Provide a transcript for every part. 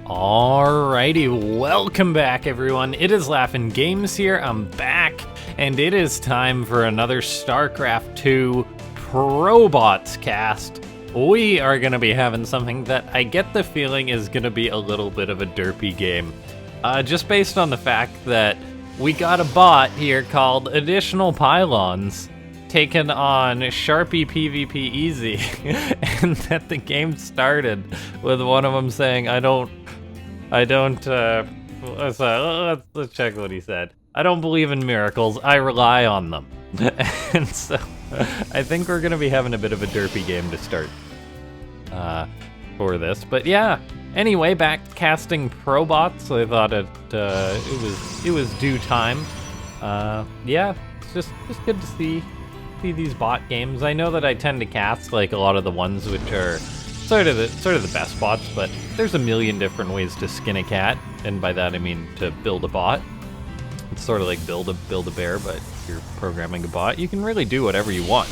Alrighty, welcome back everyone. It is LaughNgamez here, I'm back, and it is time for another Starcraft 2 Probots cast. We are going to be having something that I get the feeling is going to be a little bit of a derpy game. Just based on the fact that we got a bot here called AdditionalPylons taken on Sharpy PvP easy, and that the game started with one of them saying, let's check what he said. I don't believe in miracles, I rely on them. And so, I think we're gonna be having a bit of a derpy game to start for this. But yeah, anyway, back casting Probots, I thought it was due time. Yeah, it's just good to see these bot games. I know that I tend to cast like a lot of the ones which are sort of the best bots, but there's a million different ways to skin a cat, and by that I mean to build a bot. It's sort of like build a bear, but if you're programming a bot, you can really do whatever you want.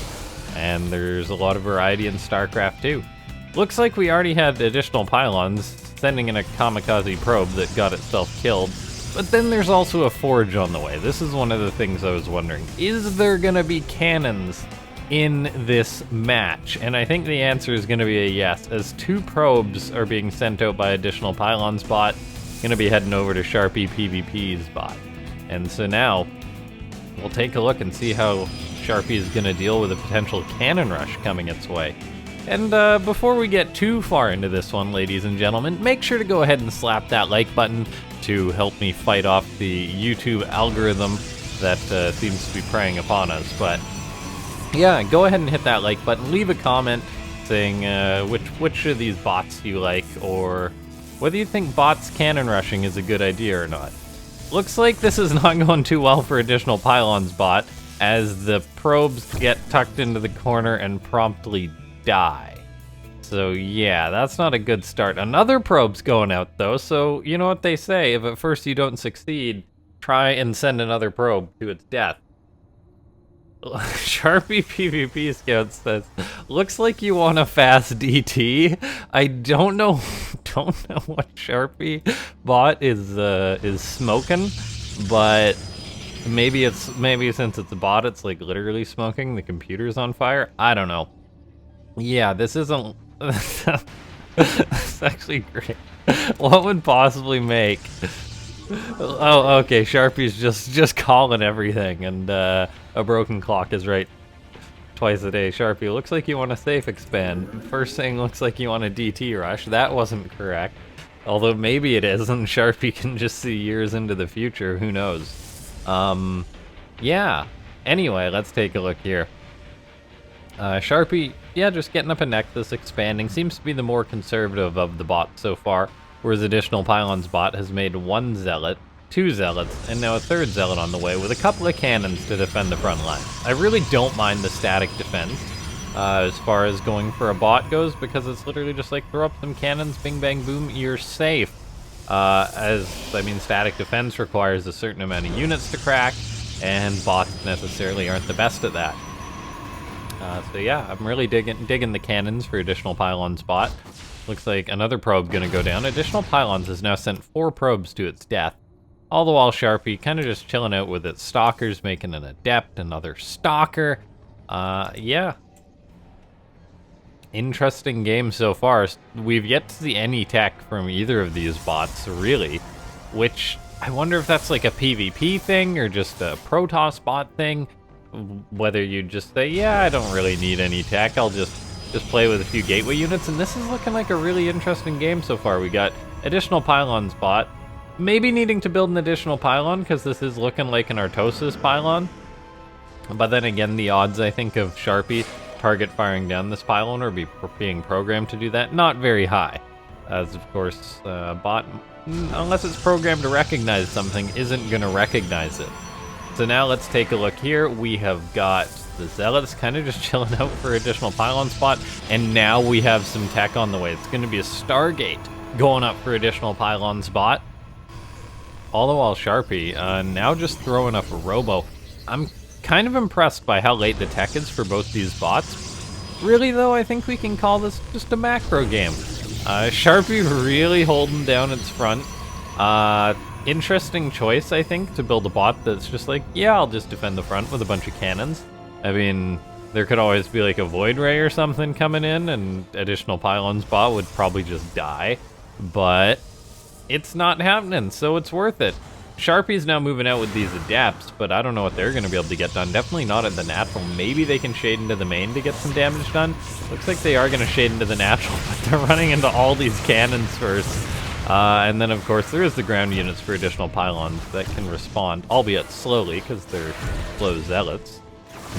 And there's a lot of variety in StarCraft too. Looks like we already had AdditionalPylons sending in a kamikaze probe that got itself killed. But then there's also a forge on the way. This is one of the things I was wondering. Is there gonna be cannons in this match? And I think the answer is gonna be a yes, as 2 probes are being sent out by AdditionalPylons bot, gonna be heading over to Sharpy PvP's bot. And so now, we'll take a look and see how Sharpy is gonna deal with a potential cannon rush coming its way. And before we get too far into this one, ladies and gentlemen, make sure to go ahead and slap that like button to help me fight off the YouTube algorithm that seems to be preying upon us. But yeah, go ahead and hit that like button. Leave a comment saying which of these bots you like, or whether you think bots cannon rushing is a good idea or not. Looks like this is not going too well for AdditionalPylons bot, as the probes get tucked into the corner and promptly die. So yeah, that's not a good start. Another probe's going out though, so you know what they say, if at first you don't succeed, try and send another probe to its death. Sharpy PvP Scout says, looks like you want a fast DT. I don't know what Sharpy bot is smoking, but maybe since it's a bot, it's like literally smoking, the computer's on fire. I don't know. Yeah, this isn't. That's actually great. What would possibly make? Oh, okay. Sharpy's just calling everything, and a broken clock is right twice a day. Sharpy, looks like you want a safe expand. First thing, looks like you want a DT rush. That wasn't correct. Although maybe it is, and Sharpy can just see years into the future. Who knows? Yeah. Anyway, let's take a look here. Sharpy, yeah, just getting up a Nexus, expanding, seems to be the more conservative of the bots so far, whereas AdditionalPylons bot has made 1 Zealot, 2 Zealots, and now a 3rd Zealot on the way, with a couple of cannons to defend the front line. I really don't mind the static defense, as far as going for a bot goes, because it's literally just like, throw up some cannons, bing bang boom, you're safe. Static defense requires a certain amount of units to crack, and bots necessarily aren't the best at that. So yeah, I'm really digging the cannons for AdditionalPylons bot. Looks like another probe gonna go down. AdditionalPylons has now sent 4 probes to its death. All the while Sharpy kind of just chilling out with its stalkers, making an adept, another stalker. Yeah. Interesting game so far. We've yet to see any tech from either of these bots, really. Which, I wonder if that's like a PvP thing, or just a Protoss bot thing. Whether you just say, yeah, I don't really need any tech, I'll just play with a few gateway units, and this is looking like a really interesting game so far. We got AdditionalPylons bot, maybe needing to build an additional pylon, because this is looking like an Artosis pylon. But then again, the odds, I think, of Sharpy target firing down this pylon or being programmed to do that, not very high. As, of course, bot, unless it's programmed to recognize something, isn't going to recognize it. So now let's take a look here. We have got the Zealots kind of just chilling out for AdditionalPylons bot, and now we have some tech on the way. It's going to be a Stargate going up for AdditionalPylons bot. All the while Sharpy now just throwing up a Robo. I'm kind of impressed by how late the tech is for both these bots. Really though, I think we can call this just a macro game. Sharpy really holding down its front. Interesting choice, I think, to build a bot that's just like, yeah, I'll just defend the front with a bunch of cannons. I mean, there could always be like a Void Ray or something coming in, and AdditionalPylons bot would probably just die. But it's not happening, so it's worth it. Sharpy's now moving out with these adapts, but I don't know what they're going to be able to get done. Definitely not at the natural. Maybe they can shade into the main to get some damage done. Looks like they are going to shade into the natural, but they're running into all these cannons first. And then, of course, there is the ground units for AdditionalPylons that can respond, albeit slowly, because they're slow zealots,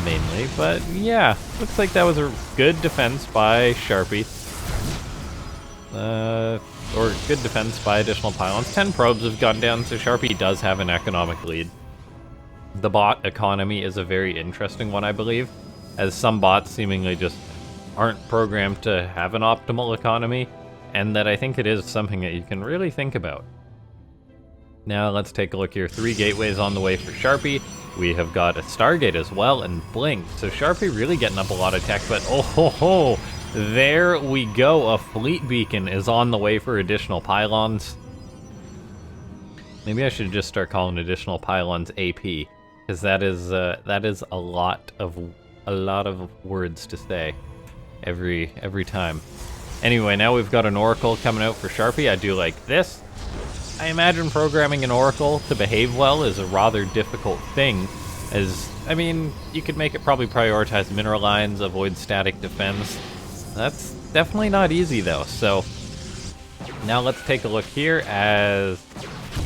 mainly. But, yeah, looks like that was a good defense by Sharpy. Or good defense by AdditionalPylons. 10 probes have gone down, so Sharpy does have an economic lead. The bot economy is a very interesting one, I believe, as some bots seemingly just aren't programmed to have an optimal economy, and that I think it is something that you can really think about. Now let's take a look here. 3 gateways on the way for Sharpy. We have got a Stargate as well, and Blink. So Sharpy really getting up a lot of tech, but oh ho ho! There we go, a fleet beacon is on the way for AdditionalPylons. Maybe I should just start calling AdditionalPylons AP, because that is a lot of words to say every time. Anyway, now we've got an Oracle coming out for Sharpy. I do like this. I imagine programming an Oracle to behave well is a rather difficult thing, as, I mean, you could make it probably prioritize mineral lines, avoid static defense. That's definitely not easy, though. So now let's take a look here as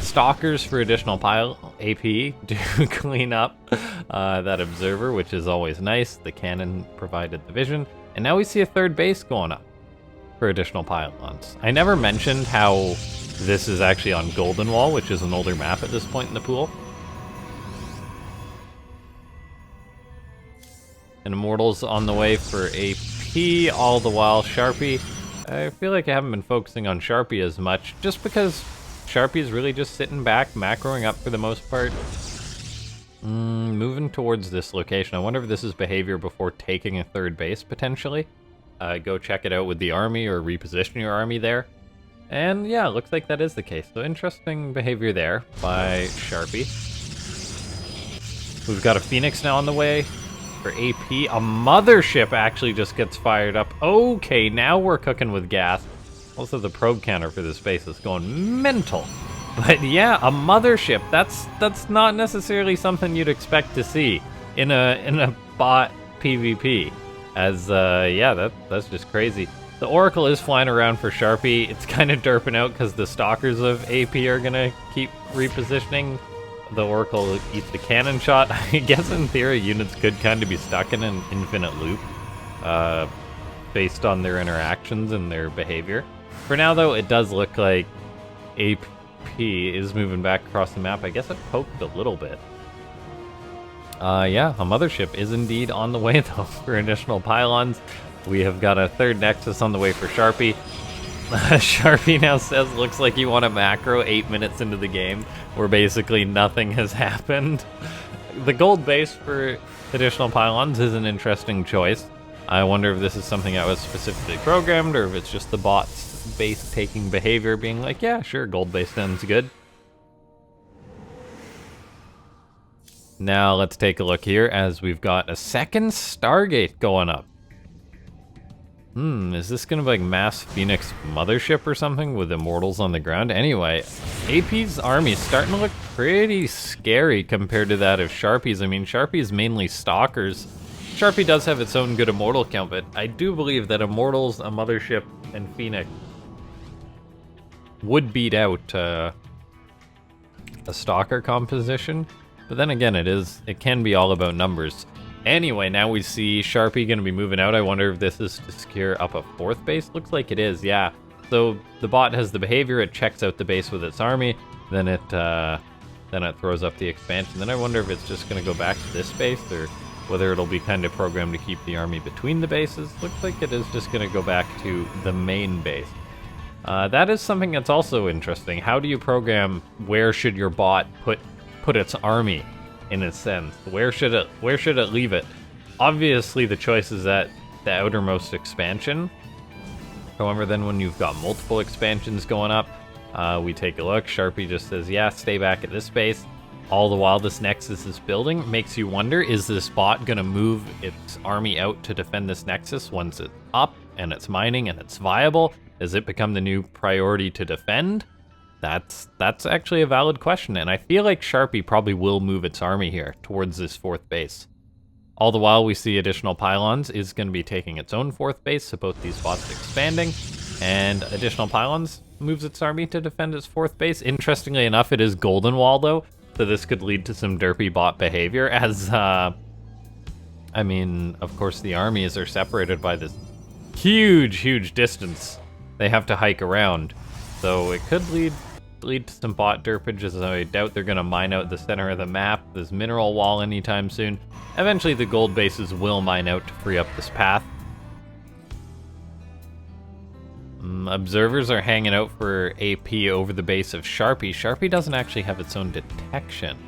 Stalkers for AdditionalPylons AP do clean up that observer, which is always nice. The cannon provided the vision. And now we see a 3rd base going up for AdditionalPylons. I never mentioned how this is actually on Golden Wall, which is an older map at this point in the pool. And Immortals on the way for AP, all the while Sharpy. I feel like I haven't been focusing on Sharpy as much, just because Sharpy is really just sitting back, macroing up for the most part. Moving towards this location. I wonder if this is behavior before taking a 3rd base, potentially. Go check it out with the army, or reposition your army there. And yeah, it looks like that is the case. So interesting behavior there by Sharpy. We've got a Phoenix now on the way for AP. A mothership actually just gets fired up. Okay, now we're cooking with gas. Also, the probe counter for this base is going mental. But yeah, a mothership. That's not necessarily something you'd expect to see in a bot PvP. As yeah, that's just crazy. The Oracle is flying around for Sharpy. It's kind of derping out because the Stalkers of AP are gonna keep repositioning. The Oracle eats the cannon shot. I guess in theory units could kind of be stuck in an infinite loop based on their interactions and their behavior. For now though, it does look like AP is moving back across the map. I guess it poked a little bit. Yeah, a mothership is indeed on the way though for AdditionalPylons. We have got a 3rd Nexus on the way for Sharpy. Sharpy now says, looks like you want a macro 8 minutes into the game, where basically nothing has happened. The gold base for AdditionalPylons is an interesting choice. I wonder if this is something that was specifically programmed, or if it's just the bot's base taking behavior being like, yeah, sure, gold base sounds good. Now let's take a look here as we've got a 2nd Stargate going up. Is this gonna be like mass Phoenix mothership or something with Immortals on the ground? Anyway, AP's army is starting to look pretty scary compared to that of Sharpy's. I mean, Sharpy's mainly Stalkers. Sharpy does have its own good Immortal count, but I do believe that Immortals, a mothership, and Phoenix would beat out a Stalker composition. But then again, it can be all about numbers. Anyway, now we see Sharpy going to be moving out. I wonder if this is to secure up a 4th base. Looks like it is, yeah. So the bot has the behavior. It checks out the base with its army. Then it throws up the expansion. Then I wonder if it's just going to go back to this base, or whether it'll be kind of programmed to keep the army between the bases. Looks like it is just going to go back to the main base. That is something that's also interesting. How do you program where should your bot put its army? In a sense, where should it leave it? Obviously, the choice is at the outermost expansion. However, then when you've got multiple expansions going up, we take a look. Sharpy just says, yeah, stay back at this base. All the while this Nexus is building. Makes you wonder, is this bot going to move its army out to defend this Nexus once it's up and it's mining and it's viable? Does it become the new priority to defend? That's actually a valid question, and I feel like Sharpy probably will move its army here towards this 4th base. All the while we see Additional Pylons is going to be taking its own 4th base, so both these bots expanding, and Additional Pylons moves its army to defend its 4th base. Interestingly enough, it is Golden Wall though, so this could lead to some derpy bot behavior, as, I mean, of course the armies are separated by this huge distance they have to hike around. So it could lead to some bot derpage, as I doubt they're going to mine out the center of the map, this mineral wall anytime soon. Eventually the gold bases will mine out to free up this path. Observers are hanging out for AP over the base of Sharpy. Sharpy doesn't actually have its own detection,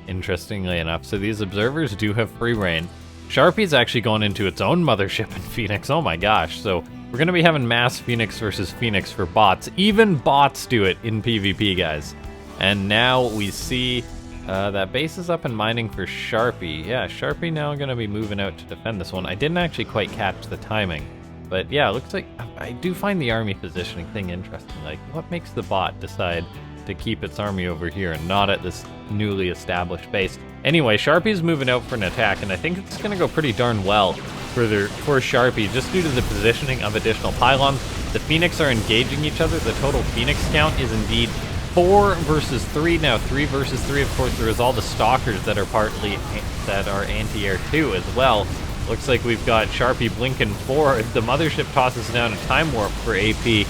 interestingly enough, so these observers do have free reign. Sharpy's actually going into its own mothership in Phoenix, oh my gosh, so we're going to be having mass Phoenix versus Phoenix for bots. Even bots do it in PvP, guys. And now we see that base is up and mining for Sharpy. Yeah, Sharpy now going to be moving out to defend this one. I didn't actually quite catch the timing. But yeah, it looks like I do find the army positioning thing interesting. Like, what makes the bot decide to keep its army over here and not at this newly established base? Anyway, Sharpy's moving out for an attack, and I think it's going to go pretty darn well for Sharpy, just due to the positioning of Additional Pylons. The Phoenix are engaging each other. The total Phoenix count is indeed 4 versus 3. Now, 3 versus 3, of course, there is all the Stalkers that are anti-air too as well. Looks like we've got Sharpy blinking forward. The mothership tosses down a time warp for AP.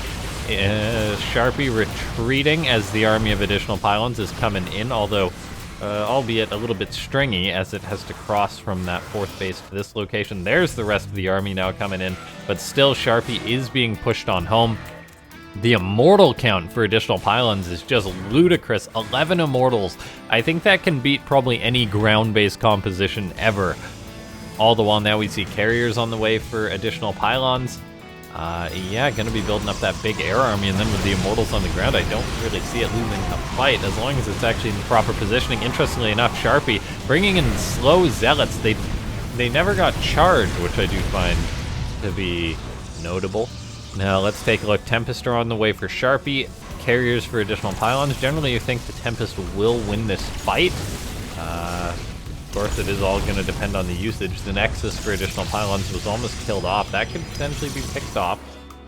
Sharpy retreating as the army of Additional Pylons is coming in, although albeit a little bit stringy as it has to cross from that 4th base to this location. There's the rest of the army now coming in, but still Sharpy is being pushed on home. The immortal count for Additional Pylons is just ludicrous. 11 immortals. I think that can beat probably any ground-based composition ever. All the while now we see carriers on the way for Additional Pylons. Yeah, gonna be building up that big air army, and then with the immortals on the ground, I don't really see it losing a fight as long as it's actually in the proper positioning. Interestingly enough, Sharpy bringing in slow zealots. They never got charged, which I do find to be notable. Now let's take a look. Tempest are on the way for Sharpy. Carriers for Additional Pylons. Generally, you think the Tempest will win this fight. Of course, it is all going to depend on the usage. The Nexus for Additional Pylons was almost killed off. That could potentially be picked off.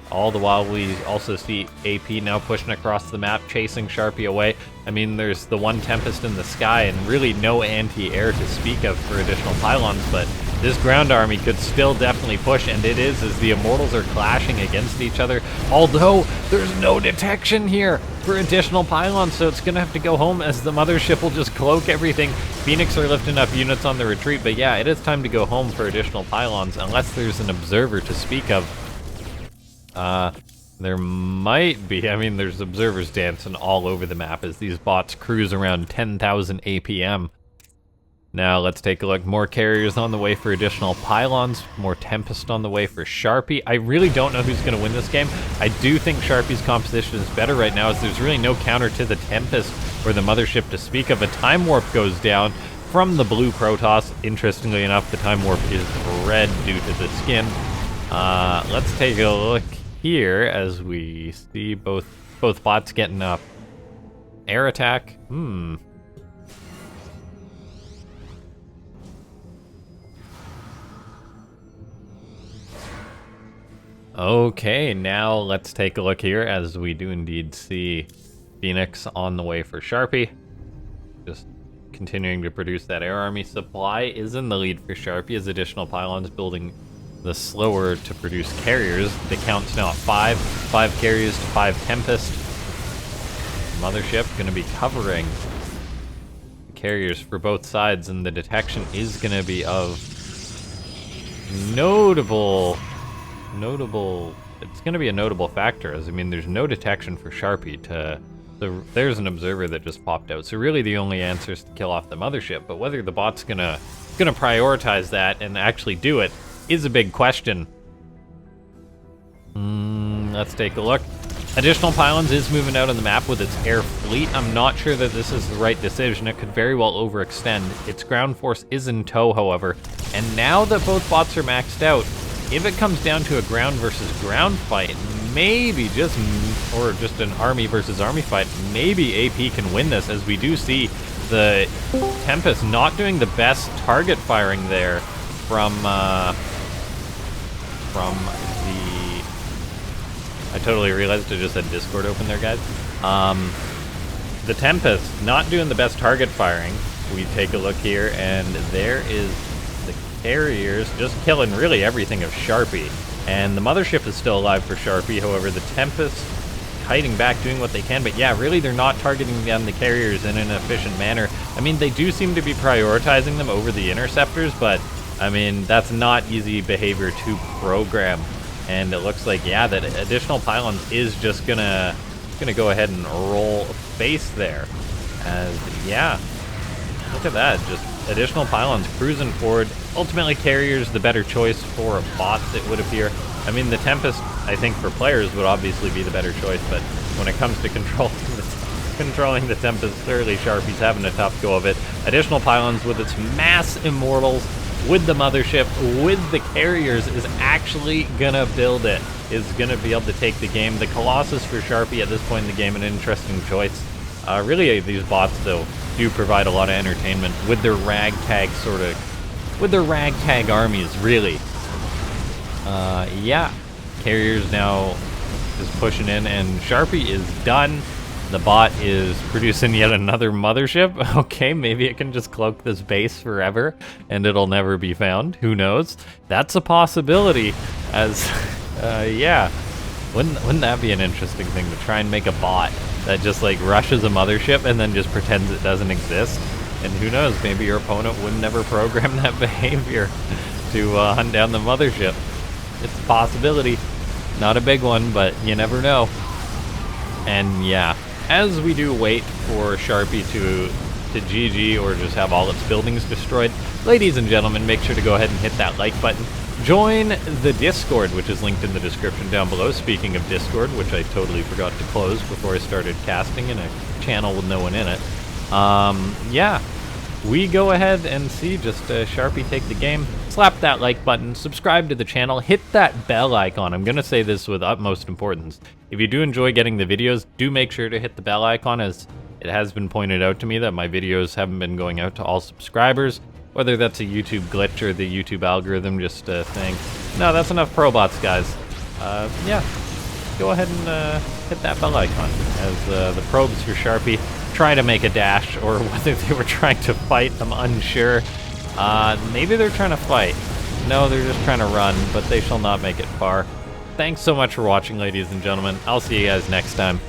All the while, we also see AP now pushing across the map, chasing Sharpy away. I mean, there's the one Tempest in the sky, and really no anti-air to speak of for Additional Pylons, but this ground army could still definitely push, and it is, as the Immortals are clashing against each other. Although, there's no detection here for Additional Pylons, so it's going to have to go home as the Mothership will just cloak everything. Phoenix are lifting up units on the retreat, but yeah, it is time to go home for Additional Pylons, unless there's an observer to speak of. There might be. I mean, there's observers dancing all over the map as these bots cruise around 10,000 APM. Now, let's take a look. More carriers on the way for Additional Pylons. More Tempest on the way for Sharpy. I really don't know who's going to win this game. I do think Sharpy's composition is better right now, as there's really no counter to the Tempest or the Mothership to speak of. A Time Warp goes down from the blue Protoss. Interestingly enough, the Time Warp is red due to the skin. Let's take a look here as we see both bots getting up. Air attack. Okay, now let's take a look here as we do indeed see Phoenix on the way for Sharpy. Just continuing to produce that air army. Supply is in the lead for Sharpy as Additional Pylons building the slower to produce carriers. The count's now at 5. 5 carriers to 5 Tempest. Mothership going to be covering carriers for both sides, and the detection is going to be of notable. It's going to be a notable factor, as I mean, there's no detection for Sharpy there's an observer that just popped out. So really the only answer is to kill off the Mothership, but whether the bot's gonna prioritize that and actually do it is a big question. let's take a look. Additional Pylons is moving out on the map with its air fleet. I'm not sure that this is the right decision. It could very well overextend. Its ground force is in tow, however. And now that both bots are maxed out, if it comes down to a ground versus ground fight, maybe just an army versus army fight, maybe AP can win this, as we do see the Tempest not doing the best target firing there from the... I totally realized I just had Discord open there, guys. The Tempest not doing the best target firing. We take a look here, and there is the carriers just killing really everything of Sharpy. And the Mothership is still alive for Sharpy, however, the Tempest hiding back, doing what they can. But yeah, really, they're not targeting down the carriers in an efficient manner. I mean, they do seem to be prioritizing them over the interceptors, but I mean, that's not easy behavior to program. And it looks like, yeah, that Additional Pylons is just gonna go ahead and roll face there. As, yeah, look at that, just Additional Pylons cruising forward. Ultimately, Carrier's the better choice for bots, it would appear. I mean, the Tempest, I think, for players would obviously be the better choice, but when it comes to controlling the Tempest, clearly Sharpy's having a tough go of it. Additional Pylons with its mass immortals, with the Mothership, with the carriers, is actually gonna build it, is gonna be able to take the game. The Colossus for Sharpy at this point in the game, an interesting choice. Really, these bots, though, do provide a lot of entertainment with their ragtag armies, really. Yeah, carriers now is pushing in, and Sharpy is done. The bot is producing yet another Mothership. Okay, maybe it can just cloak this base forever and it'll never be found. Who knows? That's a possibility, as, yeah. Wouldn't that be an interesting thing, to try and make a bot that just, like, rushes a Mothership and then just pretends it doesn't exist? And who knows, maybe your opponent would never program that behavior to hunt down the Mothership. It's a possibility. Not a big one, but you never know. And yeah, as we do wait for Sharpy to GG or just have all its buildings destroyed, ladies and gentlemen, make sure to go ahead and hit that like button. Join the Discord, which is linked in the description down below. Speaking of Discord, which I totally forgot to close before I started casting in a channel with no one in it. Yeah, we go ahead and see just Sharpy take the game. Slap that like button, subscribe to the channel, hit that bell icon. I'm going to say this with utmost importance. If you do enjoy getting the videos, do make sure to hit the bell icon, as it has been pointed out to me that my videos haven't been going out to all subscribers. Whether that's a YouTube glitch or the YouTube algorithm just saying, no, that's enough probots, guys. Yeah, go ahead and hit that bell icon, as the probes for Sharpy try to make a dash, or whether they were trying to fight, I'm unsure. Maybe they're trying to fight. No, they're just trying to run, but they shall not make it far. Thanks so much for watching, ladies and gentlemen. I'll see you guys next time.